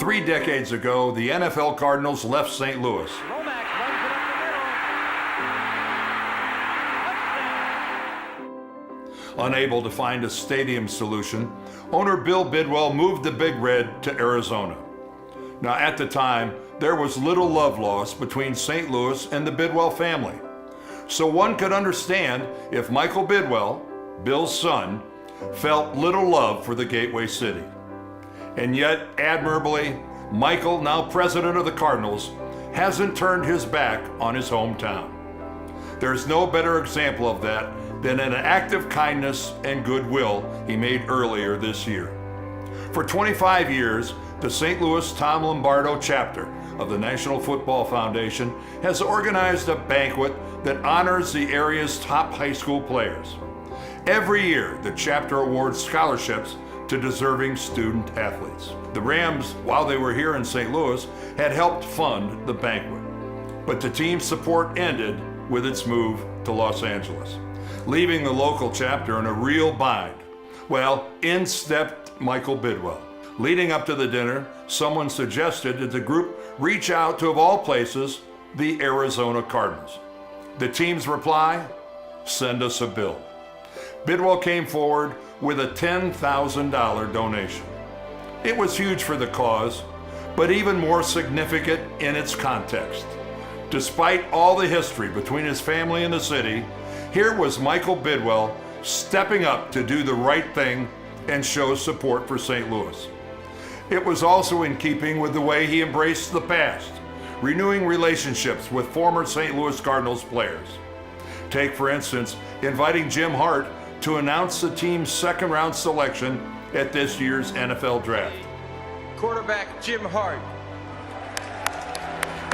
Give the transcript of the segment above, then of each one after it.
3 decades ago, the NFL Cardinals left St. Louis. Unable to find a stadium solution, owner Bill Bidwill moved the Big Red to Arizona. Now, at the time, there was little love lost between St. Louis and the Bidwill family. So one could understand if Michael Bidwill, Bill's son, felt little love for the Gateway City. And yet, admirably, Michael, now president of the Cardinals, hasn't turned his back on his hometown. There's no better example of that than an act of kindness and goodwill he made earlier this year. For 25 years, the St. Louis Tom Lombardo chapter of the National Football Foundation has organized a banquet that honors the area's top high school players. Every year, the chapter awards scholarships to deserving student athletes. The Rams, while they were here in St. Louis, had helped fund the banquet. But the team's support ended with its move to Los Angeles, leaving the local chapter in a real bind. Well, in stepped Michael Bidwill. Leading up to the dinner, someone suggested that the group reach out to, of all places, the Arizona Cardinals. The team's reply, send us a bill. Bidwill came forward with a $10,000 donation. It was huge for the cause, but even more significant in its context. Despite all the history between his family and the city, here was Michael Bidwill stepping up to do the right thing and show support for St. Louis. It was also in keeping with the way he embraced the past, renewing relationships with former St. Louis Cardinals players. Take, for instance, inviting Jim Hart to announce the team's second-round selection at this year's NFL Draft. Quarterback Jim Hart.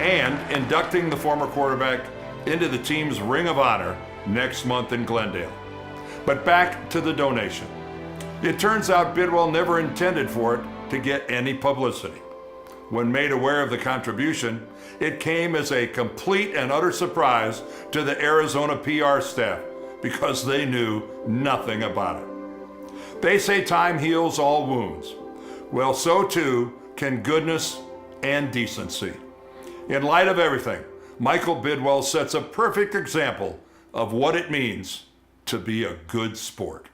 And inducting the former quarterback into the team's Ring of Honor next month in Glendale. But back to the donation. It turns out Bidwill never intended for it to get any publicity. When made aware of the contribution, it came as a complete and utter surprise to the Arizona PR staff because they knew nothing about it. They say time heals all wounds. Well, so too can goodness and decency. In light of everything, Michael Bidwill sets a perfect example of what it means to be a good sport.